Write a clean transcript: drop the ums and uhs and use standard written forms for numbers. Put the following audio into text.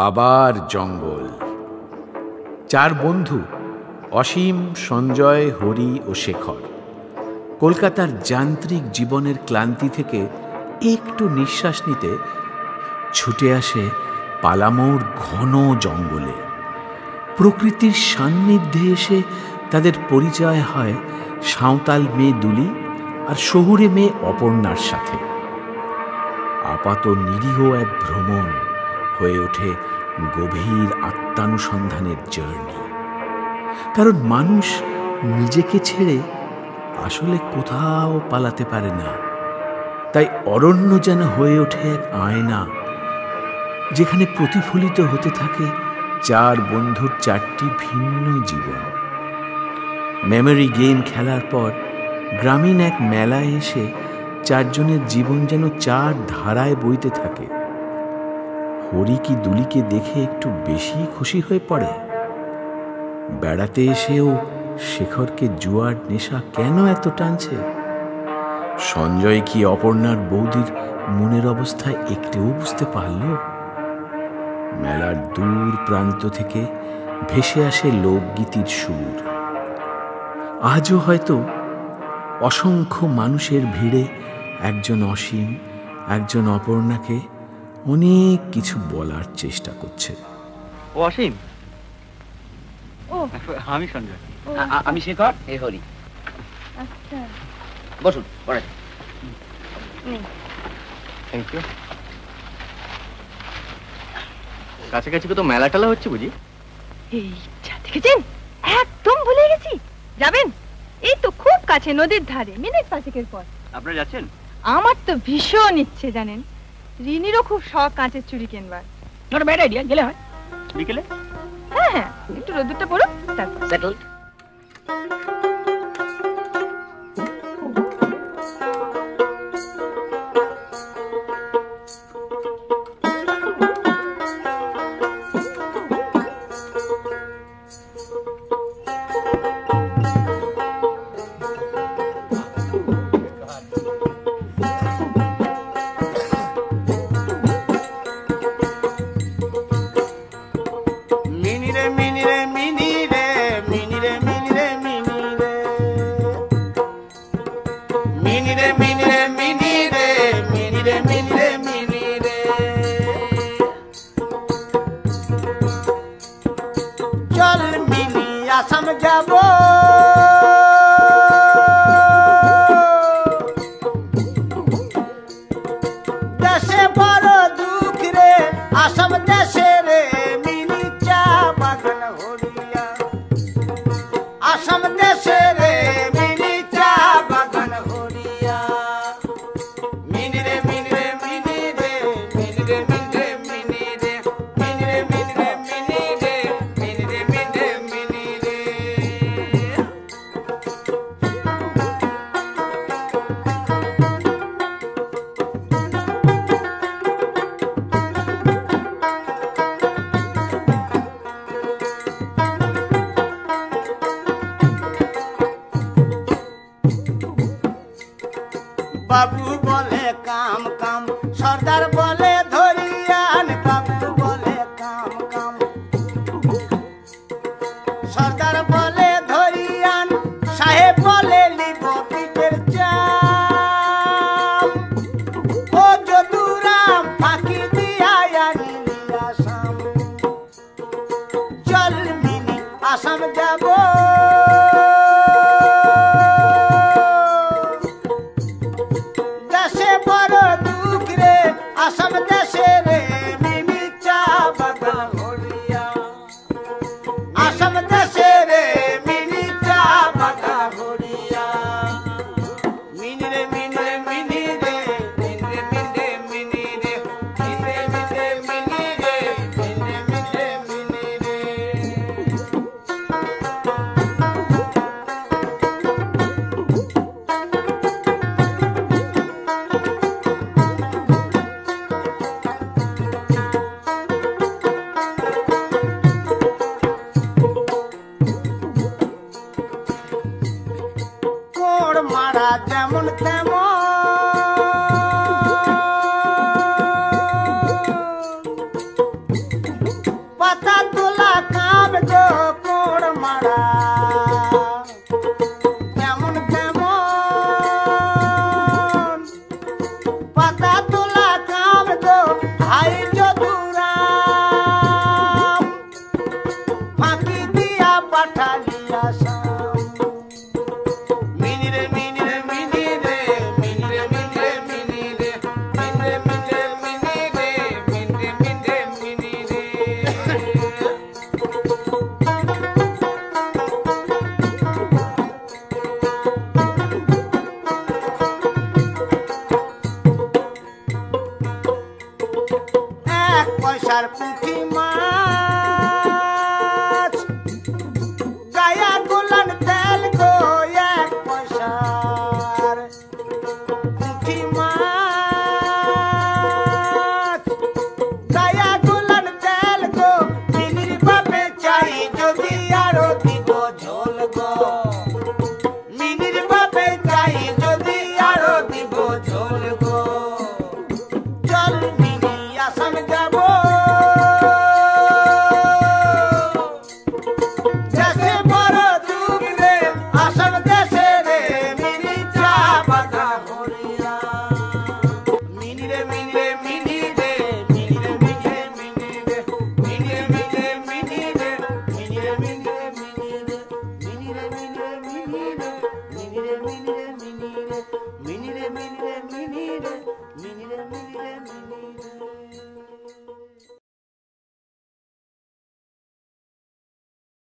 আবার জঙ্গল। চার বন্ধু অসীম, সঞ্জয়, হরি ও শেখর কলকাতার যান্ত্রিক জীবনের ক্লান্তি থেকে একটু নিঃশ্বাস নিতে ছুটে আসে পালামোর ঘন জঙ্গলে। প্রকৃতির সান্নিধ্যে এসে তাদের পরিচয় হয় সাঁওতাল মেয়ে দুলি আর শহুরে মেয়ে অপর্ণার সাথে। আপাত নিরীহ এক ভ্রমণ হয়ে ওঠে গভীর আত্মানুসন্ধানের জার্নি। কারণ মানুষ নিজেকে ছেড়ে আসলে কোথাও পালাতে পারে না। তাই অরণ্য যেন হয়ে ওঠে এক আয়না, যেখানে প্রতিফলিত হতে থাকে চার বন্ধুর চারটি ভিন্ন জীবন। মেমোরি গেম খেলার পর গ্রামীণ এক মেলায় এসে চারজনের জীবন যেন চার ধারায় বইতে থাকে। হরি কি দুলিকে দেখে একটু বেশি খুশি হয়ে পড়ে? বেড়াতে এসেও শেখরকে জুয়ার নেশা কেন এত টানছে? সঞ্জয় কি অপর্ণার বৌদির মনের অবস্থায় একটুও বুঝতে পারল? মেলার দূর প্রান্ত থেকে ভেসে আসে লোকগীতির সুর। আজও হয়তো অসংখ্য মানুষের ভিড়ে একজন অসীম, একজন অপর্ণাকে অনেক কিছু বলার চেষ্টা করছে। ও অসীম। ও আমি সঞ্জয়। আমি শেখর, এ হরি। আচ্ছা, বসুন। পরে থ্যাংক ইউ। কাছাকাছি তো মেলা টেলা হচ্ছে বুঝি? এই যা দেখেছেন, একদম ভুলে গেছি। যাবেন? এই তো খুব কাছে, নদীর ধারে, মিনিট 5 পর। আপনারা যাচ্ছেন? আমার তো ভীষণ ইচ্ছে জানেন। রিনিরও খুব শখ কাঁচের চুড়ি কিনবার। নট ব্যাড আইডিয়া, গেলে হয়। বিকেলে? হ্যাঁ হ্যাঁ, একটু রোদ্দুরটা পড়ুক তারপর। সেটলড। ঢালি আসাম মিনি রে মিনি রে মিনি রে মিনি রে মিনি রে মিনি রে মিনি রে মিনি রে মিনি রে মিনি রে মিনি রে এক পয়সার পুঁথি মা